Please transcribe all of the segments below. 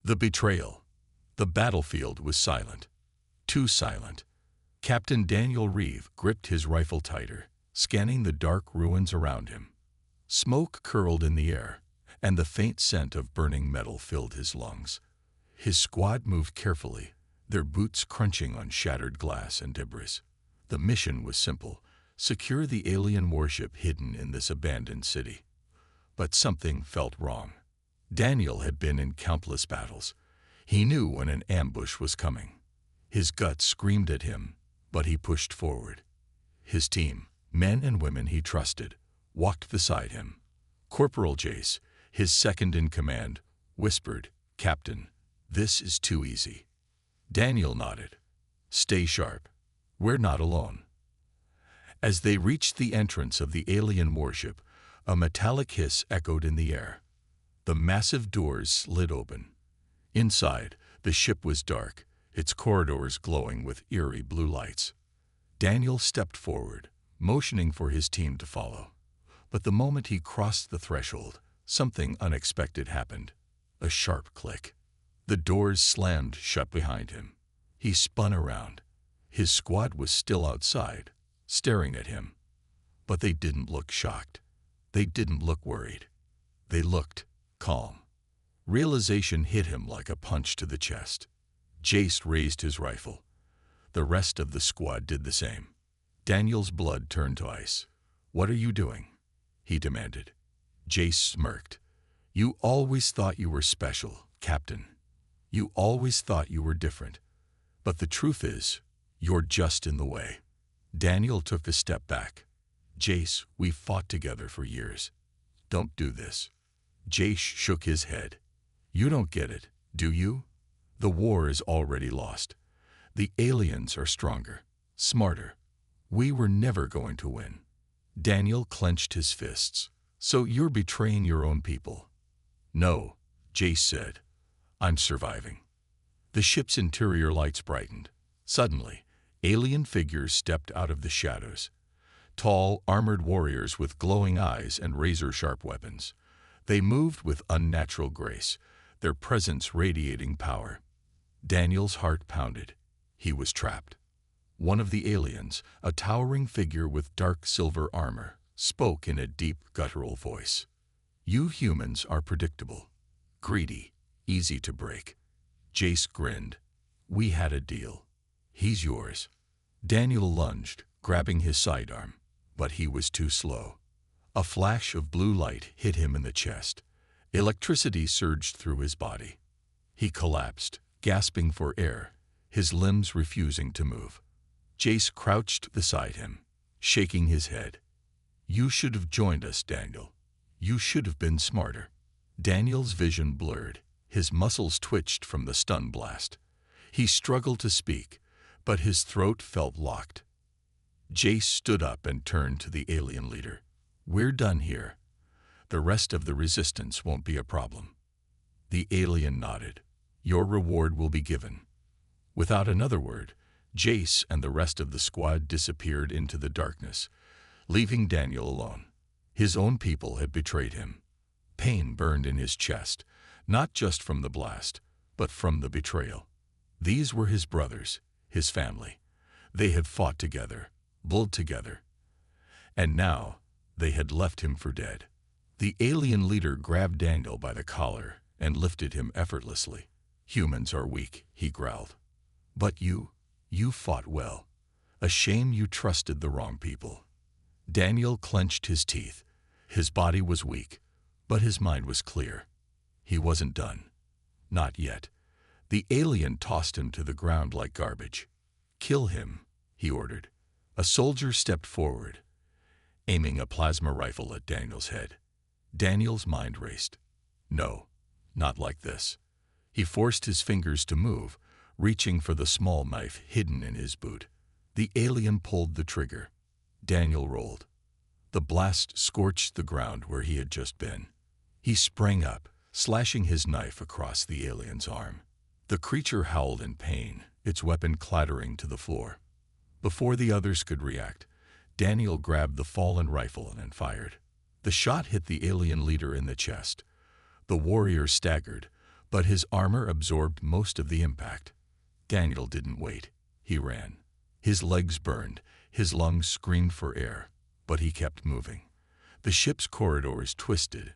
The betrayal. The battlefield was silent. Too silent. Captain Daniel Reeve gripped his rifle tighter, scanning the dark ruins around him. Smoke curled in the air, and the faint scent of burning metal filled his lungs. His squad moved carefully, their boots crunching on shattered glass and debris. The mission was simple: secure the alien warship hidden in this abandoned city. But something felt wrong. Daniel had been in countless battles. He knew when an ambush was coming. His gut screamed at him, but he pushed forward. His team, men and women he trusted, walked beside him. Corporal Jace, his second in command, whispered, "Captain, this is too easy." Daniel nodded. "Stay sharp. We're not alone." As they reached the entrance of the alien warship, a metallic hiss echoed in the air. The massive doors slid open. Inside, the ship was dark, its corridors glowing with eerie blue lights. Daniel stepped forward, motioning for his team to follow. But the moment he crossed the threshold, something unexpected happened. A sharp click. The doors slammed shut behind him. He spun around. His squad was still outside, staring at him. But they didn't look shocked. They didn't look worried. They looked calm. Realization hit him like a punch to the chest. Jace raised his rifle. The rest of the squad did the same. Daniel's blood turned to ice. "What are you doing?" he demanded. Jace smirked. "You always thought you were special, Captain. You always thought you were different. But the truth is, you're just in the way." Daniel took a step back. "Jace, we fought together for years. Don't do this." Jace shook his head. "You don't get it, do you? The war is already lost. The aliens are stronger, smarter. We were never going to win." Daniel clenched his fists. "So you're betraying your own people?" "No," Jace said. "I'm surviving." The ship's interior lights brightened. Suddenly, alien figures stepped out of the shadows. Tall, armored warriors with glowing eyes and razor-sharp weapons. They moved with unnatural grace, their presence radiating power. Daniel's heart pounded. He was trapped. One of the aliens, a towering figure with dark silver armor, spoke in a deep, guttural voice. "You humans are predictable, greedy, easy to break." Jace grinned. "We had a deal. He's yours." Daniel lunged, grabbing his sidearm, but he was too slow. A flash of blue light hit him in the chest. Electricity surged through his body. He collapsed, gasping for air, his limbs refusing to move. Jace crouched beside him, shaking his head. "You should have joined us, Daniel. You should have been smarter." Daniel's vision blurred. His muscles twitched from the stun blast. He struggled to speak, but his throat felt locked. Jace stood up and turned to the alien leader. "We're done here. The rest of the resistance won't be a problem." The alien nodded. "Your reward will be given." Without another word, Jace and the rest of the squad disappeared into the darkness, leaving Daniel alone. His own people had betrayed him. Pain burned in his chest, not just from the blast, but from the betrayal. These were his brothers, his family. They had fought together, bled together. And now, they had left him for dead. The alien leader grabbed Daniel by the collar and lifted him effortlessly. "Humans are weak," he growled. "But you fought well. A shame you trusted the wrong people." Daniel clenched his teeth. His body was weak, but his mind was clear. He wasn't done. Not yet. The alien tossed him to the ground like garbage. "Kill him," he ordered. A soldier stepped forward, aiming a plasma rifle at Daniel's head. Daniel's mind raced. No, not like this. He forced his fingers to move, reaching for the small knife hidden in his boot. The alien pulled the trigger. Daniel rolled. The blast scorched the ground where he had just been. He sprang up, slashing his knife across the alien's arm. The creature howled in pain, its weapon clattering to the floor. Before the others could react, Daniel grabbed the fallen rifle and fired. The shot hit the alien leader in the chest. The warrior staggered, but his armor absorbed most of the impact. Daniel didn't wait. He ran. His legs burned, his lungs screamed for air, but he kept moving. The ship's corridors twisted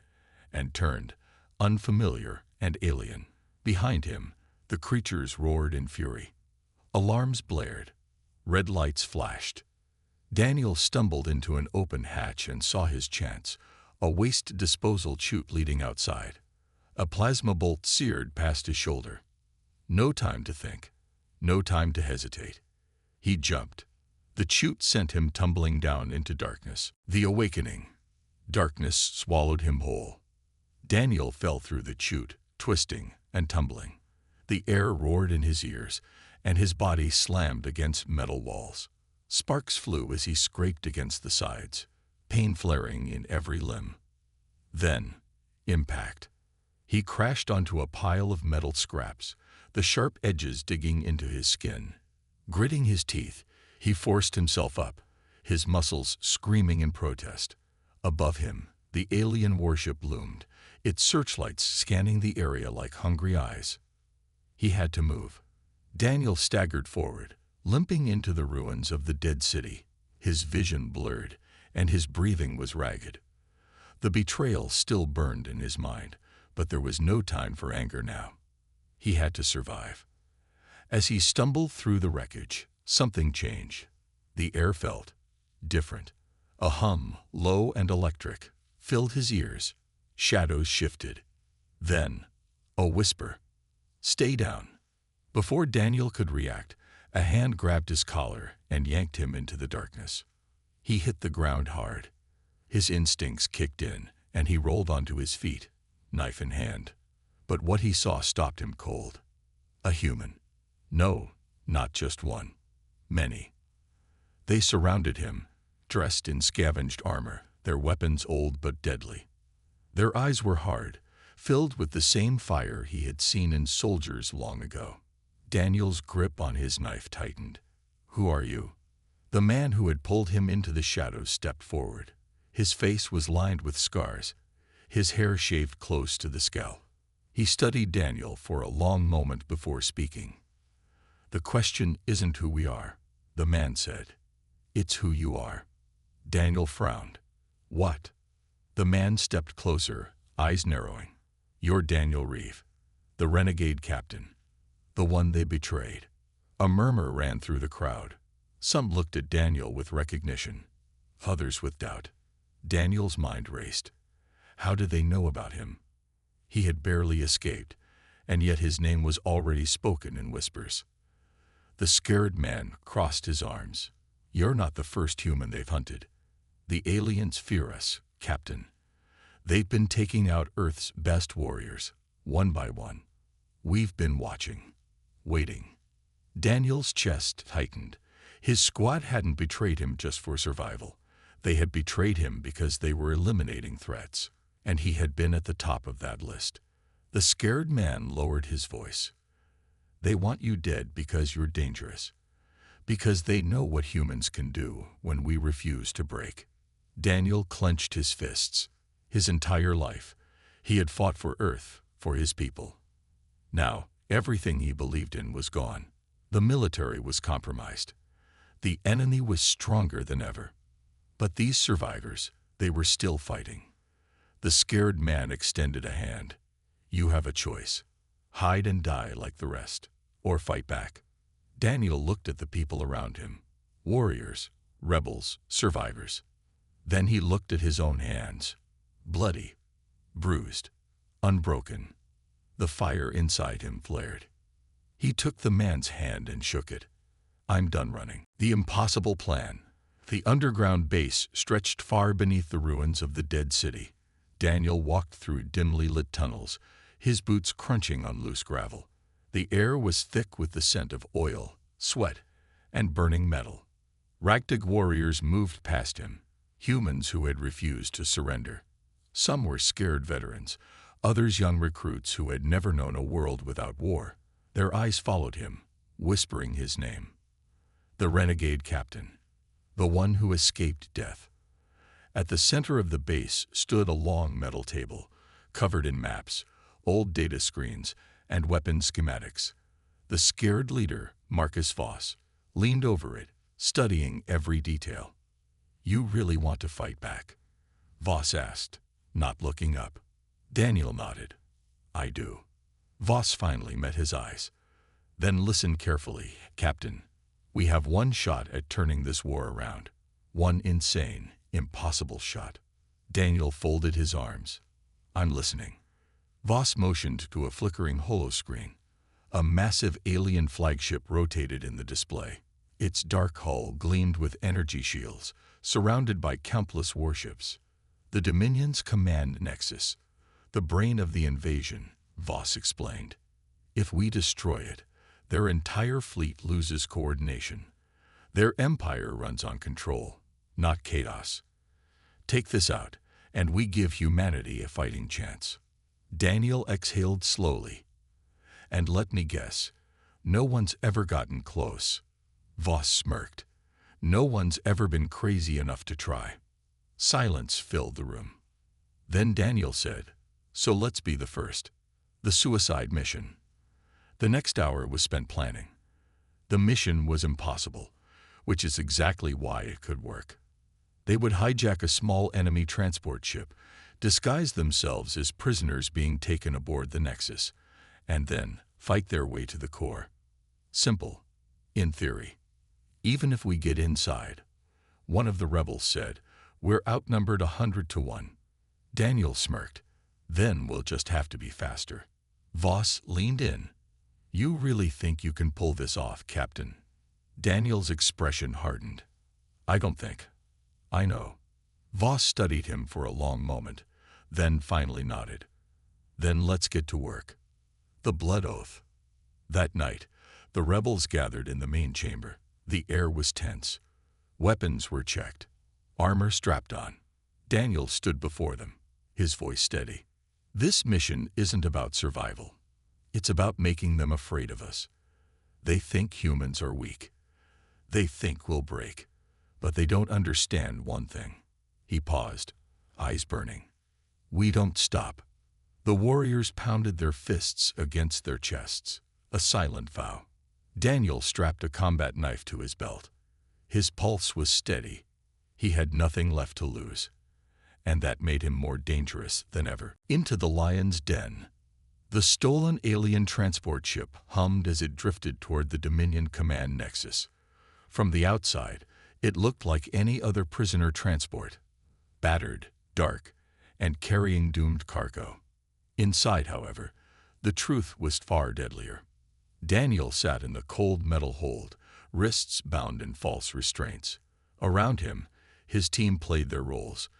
and turned, unfamiliar and alien. Behind him, the creatures roared in fury. Alarms blared. Red lights flashed. Daniel stumbled into an open hatch and saw his chance, a waste disposal chute leading outside. A plasma bolt seared past his shoulder. No time to think. No time to hesitate. He jumped. The chute sent him tumbling down into darkness. The awakening. Darkness swallowed him whole. Daniel fell through the chute, twisting and tumbling. The air roared in his ears, and his body slammed against metal walls. Sparks flew as he scraped against the sides, pain flaring in every limb. Then, impact. He crashed onto a pile of metal scraps, the sharp edges digging into his skin. Gritting his teeth, he forced himself up, his muscles screaming in protest. Above him, the alien warship loomed, its searchlights scanning the area like hungry eyes. He had to move. Daniel staggered forward, limping into the ruins of the dead city. His vision blurred, and his breathing was ragged. The betrayal still burned in his mind, but there was no time for anger now. He had to survive. As he stumbled through the wreckage, something changed. The air felt different. A hum, low and electric, filled his ears. Shadows shifted. Then, a whisper. "Stay down." Before Daniel could react, a hand grabbed his collar and yanked him into the darkness. He hit the ground hard. His instincts kicked in, and he rolled onto his feet, knife in hand. But what he saw stopped him cold. A human. No, not just one. Many. They surrounded him, dressed in scavenged armor, their weapons old but deadly. Their eyes were hard, filled with the same fire he had seen in soldiers long ago. Daniel's grip on his knife tightened. "Who are you?" The man who had pulled him into the shadows stepped forward. His face was lined with scars, his hair shaved close to the scalp. He studied Daniel for a long moment before speaking. "The question isn't who we are," the man said. "It's who you are." Daniel frowned. "What?" The man stepped closer, eyes narrowing. "You're Daniel Reeve, the renegade captain, the one they betrayed." A murmur ran through the crowd. Some looked at Daniel with recognition, others with doubt. Daniel's mind raced. How did they know about him? He had barely escaped, and yet his name was already spoken in whispers. The scared man crossed his arms. "You're not the first human they've hunted. The aliens fear us, Captain. They've been taking out Earth's best warriors, one by one. We've been watching, waiting." Daniel's chest tightened. His squad hadn't betrayed him just for survival. They had betrayed him because they were eliminating threats, and he had been at the top of that list. The scared man lowered his voice. "They want you dead because you're dangerous, because they know what humans can do when we refuse to break." Daniel clenched his fists. His entire life, he had fought for Earth, for his people. Now, everything he believed in was gone. The military was compromised. The enemy was stronger than ever. But these survivors, they were still fighting. The scared man extended a hand. "You have a choice. Hide and die like the rest, or fight back." Daniel looked at the people around him. Warriors, rebels, survivors. Then he looked at his own hands. Bloody, bruised, unbroken. The fire inside him flared. He took the man's hand and shook it. "I'm done running." The impossible plan. The underground base stretched far beneath the ruins of the dead city. Daniel walked through dimly lit tunnels, his boots crunching on loose gravel. The air was thick with the scent of oil, sweat, and burning metal. Galactic warriors moved past him, humans who had refused to surrender. Some were scared veterans, others young recruits who had never known a world without war. Their eyes followed him, whispering his name. The renegade captain, the one who escaped death. At the center of the base stood a long metal table, covered in maps, old data screens, and weapon schematics. The scared leader, Marcus Voss, leaned over it, studying every detail. "You really want to fight back?" Voss asked, not looking up. Daniel nodded. "I do." Voss finally met his eyes. "Then listen carefully, Captain. We have one shot at turning this war around. One insane, impossible shot." Daniel folded his arms. "I'm listening." Voss motioned to a flickering holoscreen. A massive alien flagship rotated in the display. Its dark hull gleamed with energy shields, surrounded by countless warships. "The Dominion's command nexus, the brain of the invasion," Voss explained. "If we destroy it, their entire fleet loses coordination. Their empire runs on control, not chaos. Take this out, and we give humanity a fighting chance." Daniel exhaled slowly. "And let me guess, no one's ever gotten close." Voss smirked. "No one's ever been crazy enough to try." Silence filled the room. Then Daniel said, "So let's be the first. The suicide mission." The next hour was spent planning. The mission was impossible, which is exactly why it could work. They would hijack a small enemy transport ship, disguise themselves as prisoners being taken aboard the Nexus, and then fight their way to the core. Simple, in theory. "Even if we get inside," one of the rebels said, "we're outnumbered 100-1. Daniel smirked. "Then we'll just have to be faster." Voss leaned in. "You really think you can pull this off, Captain?" Daniel's expression hardened. "I don't think. I know." Voss studied him for a long moment, then finally nodded. "Then let's get to work." The blood oath. That night, the rebels gathered in the main chamber. The air was tense. Weapons were checked, armor strapped on. Daniel stood before them, his voice steady. "This mission isn't about survival. It's about making them afraid of us. They think humans are weak. They think we'll break. But they don't understand one thing." He paused, eyes burning. "We don't stop." The warriors pounded their fists against their chests, a silent vow. Daniel strapped a combat knife to his belt. His pulse was steady. He had nothing left to lose. And that made him more dangerous than ever. Into the lion's den. The stolen alien transport ship hummed as it drifted toward the Dominion command nexus. From the outside, it looked like any other prisoner transport. Battered, dark, and carrying doomed cargo. Inside, however, the truth was far deadlier. Daniel sat in the cold metal hold, wrists bound in false restraints. Around him, his team played their roles,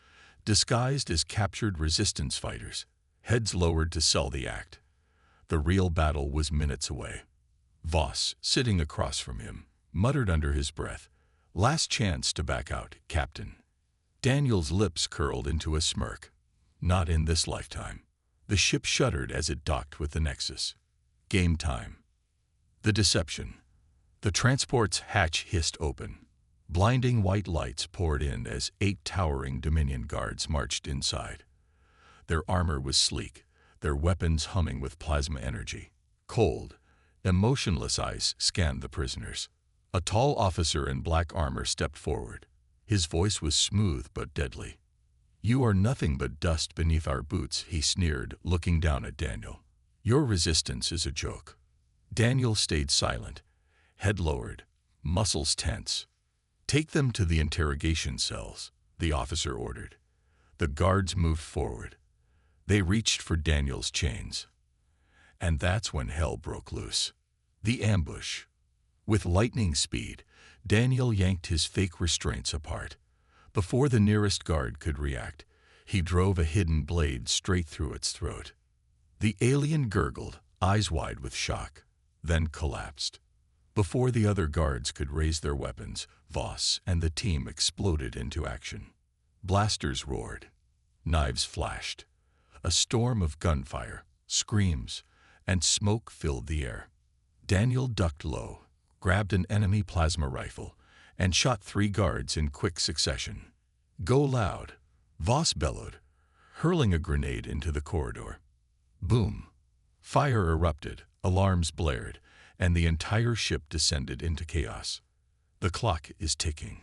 disguised as captured resistance fighters, heads lowered to sell the act. The real battle was minutes away. Voss, sitting across from him, muttered under his breath, "Last chance to back out, Captain." Daniel's lips curled into a smirk. "Not in this lifetime." The ship shuddered as it docked with the Nexus. Game time. The deception. The transport's hatch hissed open. Blinding white lights poured in as 8 towering Dominion guards marched inside. Their armor was sleek, their weapons humming with plasma energy. Cold, emotionless eyes scanned the prisoners. A tall officer in black armor stepped forward. His voice was smooth but deadly. "You are nothing but dust beneath our boots," he sneered, looking down at Daniel. "Your resistance is a joke." Daniel stayed silent, head lowered, muscles tense. "Take them to the interrogation cells," the officer ordered. The guards moved forward. They reached for Daniel's chains. And that's when hell broke loose. The ambush. With lightning speed, Daniel yanked his fake restraints apart. Before the nearest guard could react, he drove a hidden blade straight through its throat. The alien gurgled, eyes wide with shock, then collapsed. Before the other guards could raise their weapons, Voss and the team exploded into action. Blasters roared. Knives flashed. A storm of gunfire, screams, and smoke filled the air. Daniel ducked low, grabbed an enemy plasma rifle, and shot 3 guards in quick succession. "Go loud," Voss bellowed, hurling a grenade into the corridor. Boom! Fire erupted, alarms blared, and the entire ship descended into chaos. The clock is ticking.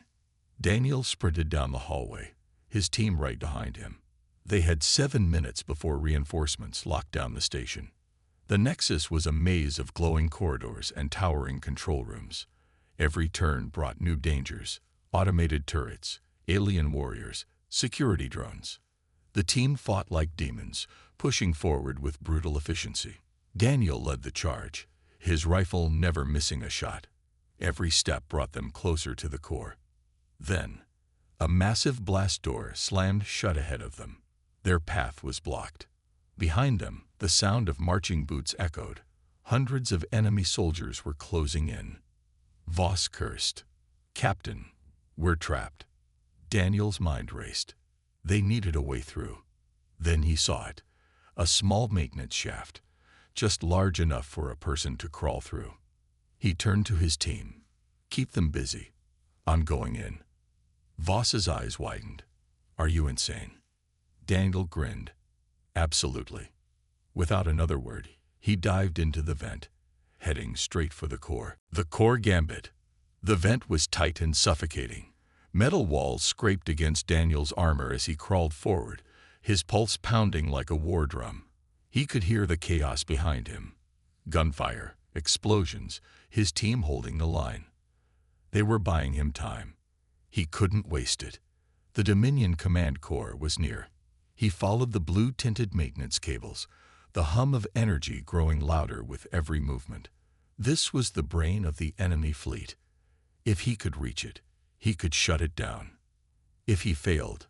Daniel sprinted down the hallway, his team right behind him. They had 7 minutes before reinforcements locked down the station. The Nexus was a maze of glowing corridors and towering control rooms. Every turn brought new dangers: automated turrets, alien warriors, security drones. The team fought like demons, pushing forward with brutal efficiency. Daniel led the charge, his rifle never missing a shot. Every step brought them closer to the core. Then, a massive blast door slammed shut ahead of them. Their path was blocked. Behind them, the sound of marching boots echoed. Hundreds of enemy soldiers were closing in. Voss cursed. "Captain, we're trapped." Daniel's mind raced. They needed a way through. Then he saw it. A small maintenance shaft, just large enough for a person to crawl through. He turned to his team. "Keep them busy. I'm going in." Voss's eyes widened. "Are you insane?" Daniel grinned. "Absolutely." Without another word, he dived into the vent, heading straight for the core. The core gambit. The vent was tight and suffocating. Metal walls scraped against Daniel's armor as he crawled forward, his pulse pounding like a war drum. He could hear the chaos behind him. Gunfire, explosions, his team holding the line. They were buying him time. He couldn't waste it. The Dominion command core was near. He followed the blue-tinted maintenance cables, the hum of energy growing louder with every movement. This was the brain of the enemy fleet. If he could reach it, he could shut it down. If he failed,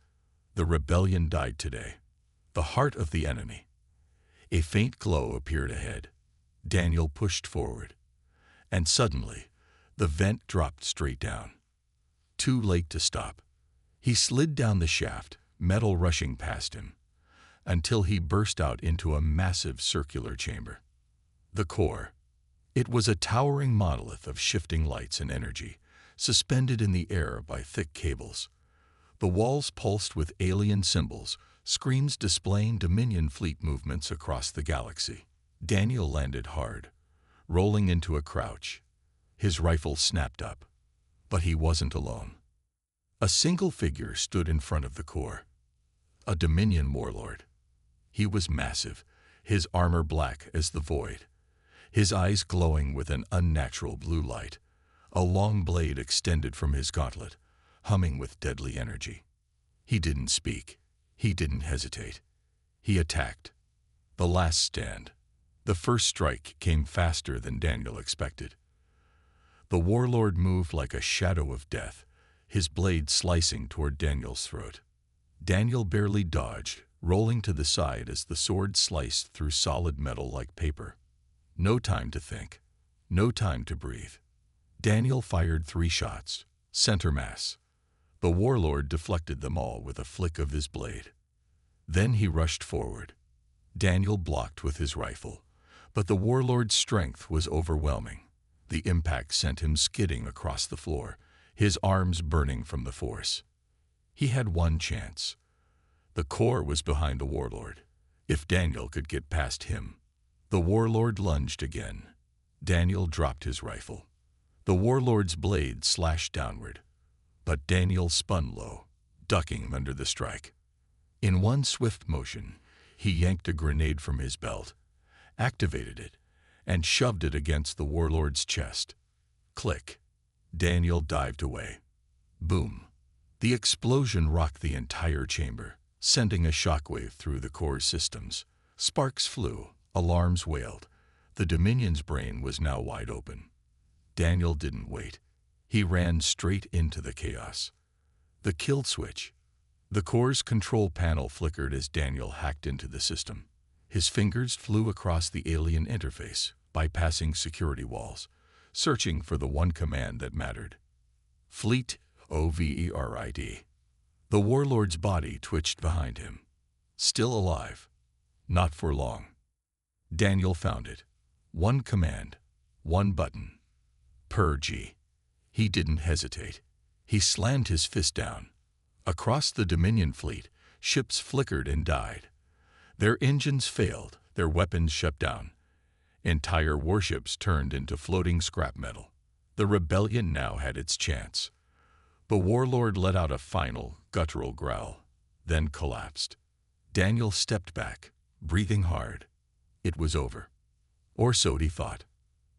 the rebellion died today. The heart of the enemy. A faint glow appeared ahead. Daniel pushed forward. And suddenly, the vent dropped straight down. Too late to stop. He slid down the shaft, metal rushing past him, until he burst out into a massive circular chamber. The core. It was a towering monolith of shifting lights and energy, suspended in the air by thick cables. The walls pulsed with alien symbols, screens displaying Dominion fleet movements across the galaxy. Daniel landed hard, rolling into a crouch. His rifle snapped up. But he wasn't alone. A single figure stood in front of the core. A Dominion warlord. He was massive, his armor black as the void, his eyes glowing with an unnatural blue light. A long blade extended from his gauntlet, humming with deadly energy. He didn't speak. He didn't hesitate. He attacked. The last stand. The first strike came faster than Daniel expected. The warlord moved like a shadow of death, his blade slicing toward Daniel's throat. Daniel barely dodged, rolling to the side as the sword sliced through solid metal like paper. No time to think. No time to breathe. Daniel fired 3 shots, center mass. The warlord deflected them all with a flick of his blade. Then he rushed forward. Daniel blocked with his rifle, but the warlord's strength was overwhelming. The impact sent him skidding across the floor, his arms burning from the force. He had one chance. The core was behind the warlord. If Daniel could get past him. The warlord lunged again. Daniel dropped his rifle. The warlord's blade slashed downward, but Daniel spun low, ducking under the strike. In one swift motion, he yanked a grenade from his belt, activated it, and shoved it against the warlord's chest. Click. Daniel dived away. Boom. The explosion rocked the entire chamber, sending a shockwave through the core's systems. Sparks flew, alarms wailed. The Dominion's brain was now wide open. Daniel didn't wait. He ran straight into the chaos. The kill switch. The core's control panel flickered as Daniel hacked into the system. His fingers flew across the alien interface, bypassing security walls, searching for the one command that mattered. Fleet OVERID. The warlord's body twitched behind him. Still alive. Not for long. Daniel found it. One command. One button. Purge. He didn't hesitate. He slammed his fist down. Across the Dominion fleet, ships flickered and died. Their engines failed, their weapons shut down, Entire warships turned into floating scrap metal. The rebellion now had its chance. The warlord let out a final, guttural growl, then collapsed. Daniel stepped back, breathing hard. It was over. Or so he thought.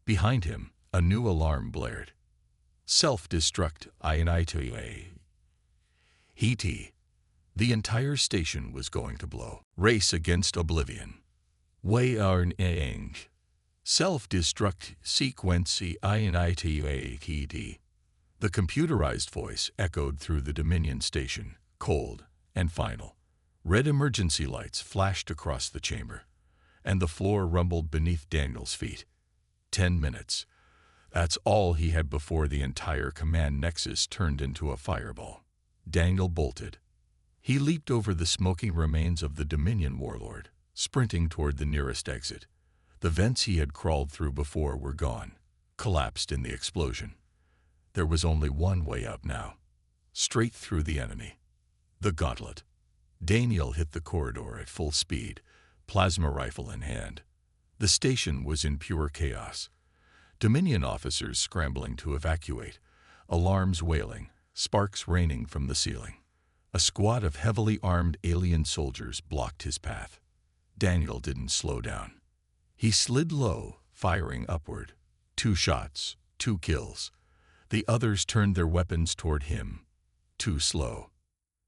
Behind him, a new alarm blared. Self-destruct ingenuity. He. The entire station was going to blow. Race against oblivion. We are ang. Self-destruct sequence ingenuity. The computerized voice echoed through the Dominion station, cold and final. Red emergency lights flashed across the chamber, and the floor rumbled beneath Daniel's feet. 10 minutes. That's all he had before the entire command nexus turned into a fireball. Daniel bolted. He leaped over the smoking remains of the Dominion warlord, sprinting toward the nearest exit. The vents he had crawled through before were gone, collapsed in the explosion. There was only one way up now. Straight through the enemy. The gauntlet. Daniel hit the corridor at full speed, plasma rifle in hand. The station was in pure chaos. Dominion officers scrambling to evacuate, alarms wailing, sparks raining from the ceiling. A squad of heavily armed alien soldiers blocked his path. Daniel didn't slow down. He slid low, firing upward. 2 shots, 2 kills. The others turned their weapons toward him. Too slow.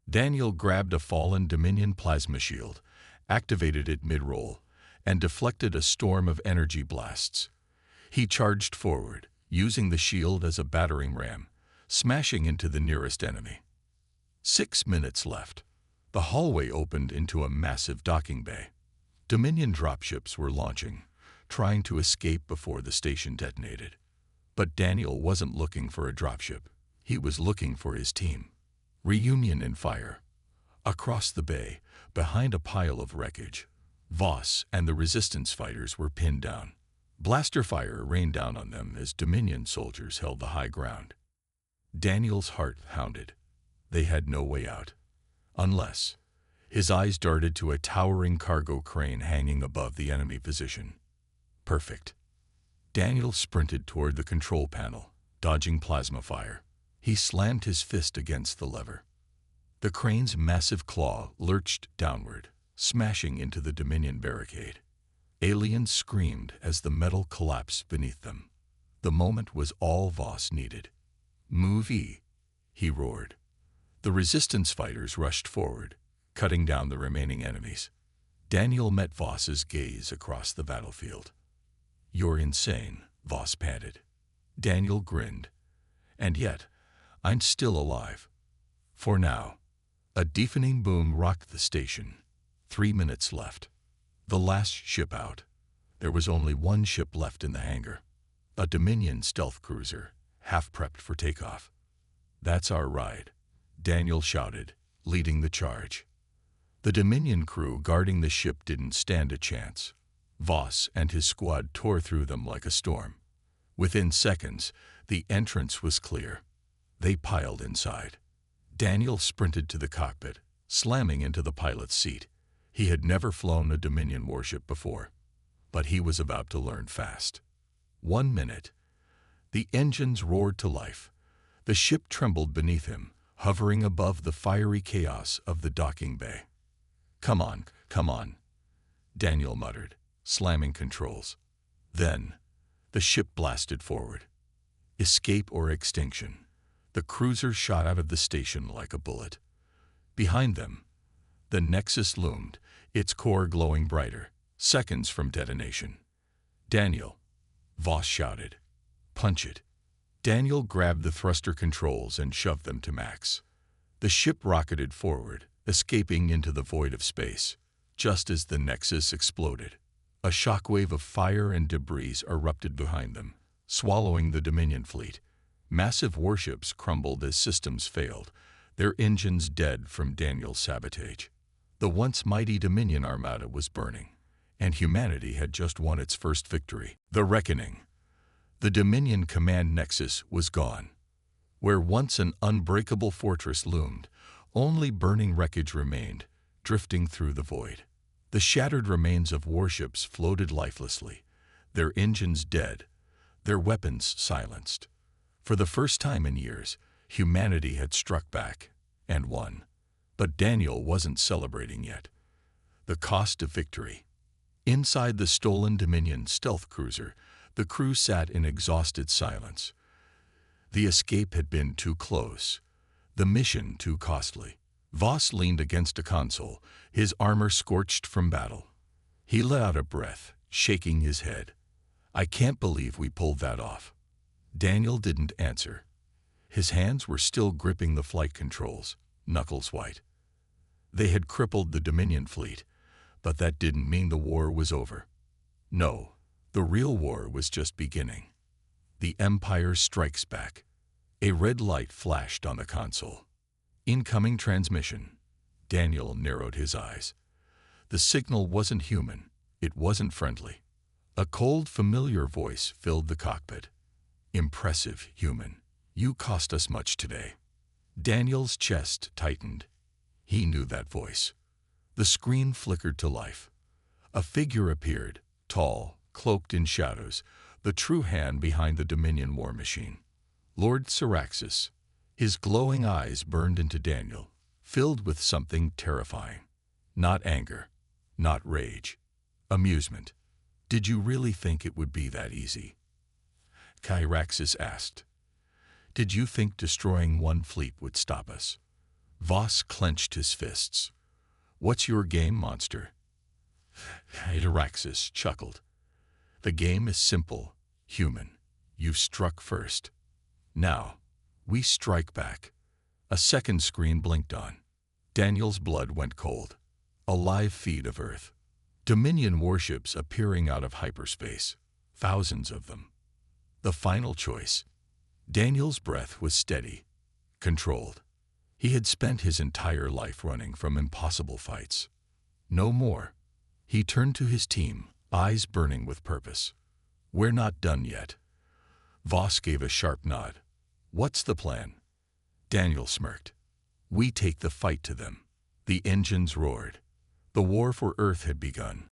Daniel grabbed a fallen Dominion plasma shield, activated it mid-roll, and deflected a storm of energy blasts. He charged forward, using the shield as a battering ram, smashing into the nearest enemy. 6 minutes left. The hallway opened into a massive docking bay. Dominion dropships were launching, trying to escape before the station detonated. But Daniel wasn't looking for a dropship. He was looking for his team. Reunion in fire. Across the bay, behind a pile of wreckage, Voss and the resistance fighters were pinned down. Blaster fire rained down on them as Dominion soldiers held the high ground. Daniel's heart pounded. They had no way out. Unless... His eyes darted to a towering cargo crane hanging above the enemy position. Perfect. Daniel sprinted toward the control panel, dodging plasma fire. He slammed his fist against the lever. The crane's massive claw lurched downward, smashing into the Dominion barricade. Aliens screamed as the metal collapsed beneath them. The moment was all Voss needed. "Move E," he roared. The resistance fighters rushed forward, cutting down the remaining enemies. Daniel met Voss's gaze across the battlefield. "You're insane," Voss panted. Daniel grinned. "And yet, I'm still alive. For now." A deafening boom rocked the station. 3 minutes left. The last ship out. There was only one ship left in the hangar. A Dominion stealth cruiser, half-prepped for takeoff. "That's our ride," Daniel shouted, leading the charge. The Dominion crew guarding the ship didn't stand a chance. Voss and his squad tore through them like a storm. Within seconds, the entrance was clear. They piled inside. Daniel sprinted to the cockpit, slamming into the pilot's seat. He had never flown a Dominion warship before, but he was about to learn fast. 1 minute. The engines roared to life. The ship trembled beneath him, hovering above the fiery chaos of the docking bay. Come on," Daniel muttered, slamming controls. Then, the ship blasted forward. Escape or extinction. The cruiser shot out of the station like a bullet. Behind them, the Nexus loomed, its core glowing brighter, seconds from detonation. "Daniel," Voss shouted. "Punch it." Daniel grabbed the thruster controls and shoved them to max. The ship rocketed forward, escaping into the void of space. Just as the Nexus exploded, a shockwave of fire and debris erupted behind them, swallowing the Dominion fleet. Massive warships crumbled as systems failed, their engines dead from Daniel's sabotage. The once mighty Dominion armada was burning, and humanity had just won its first victory. The reckoning. The Dominion command nexus was gone. Where once an unbreakable fortress loomed, only burning wreckage remained, drifting through the void. The shattered remains of warships floated lifelessly, their engines dead, their weapons silenced. For the first time in years, humanity had struck back and won. But Daniel wasn't celebrating yet. The cost of victory. Inside the stolen Dominion stealth cruiser, the crew sat in exhausted silence. The escape had been too close, the mission too costly. Voss leaned against a console, his armor scorched from battle. He let out a breath, shaking his head. "I can't believe we pulled that off." Daniel didn't answer. His hands were still gripping the flight controls, knuckles white. They had crippled the Dominion fleet, but that didn't mean the war was over. No, the real war was just beginning. The Empire strikes back. A red light flashed on the console. Incoming transmission. Daniel narrowed his eyes. The signal wasn't human. It wasn't friendly. A cold, familiar voice filled the cockpit. "Impressive, human. You cost us much today." Daniel's chest tightened. He knew that voice. The screen flickered to life. A figure appeared, tall, cloaked in shadows, the true hand behind the Dominion war machine. Lord Syraxis. His glowing eyes burned into Daniel, filled with something terrifying. Not anger, not rage. Amusement. "Did you really think it would be that easy?" Syraxis asked. "Did you think destroying one fleet would stop us?" Voss clenched his fists. "What's your game, monster?" Syraxis chuckled. "The game is simple, human. You've struck first. Now, we strike back." A second screen blinked on. Daniel's blood went cold. A live feed of Earth. Dominion warships appearing out of hyperspace. Thousands of them. The final choice. Daniel's breath was steady, controlled. He had spent his entire life running from impossible fights. No more. He turned to his team, eyes burning with purpose. "We're not done yet." Voss gave a sharp nod. "What's the plan?" Daniel smirked. "We take the fight to them." The engines roared. The war for Earth had begun.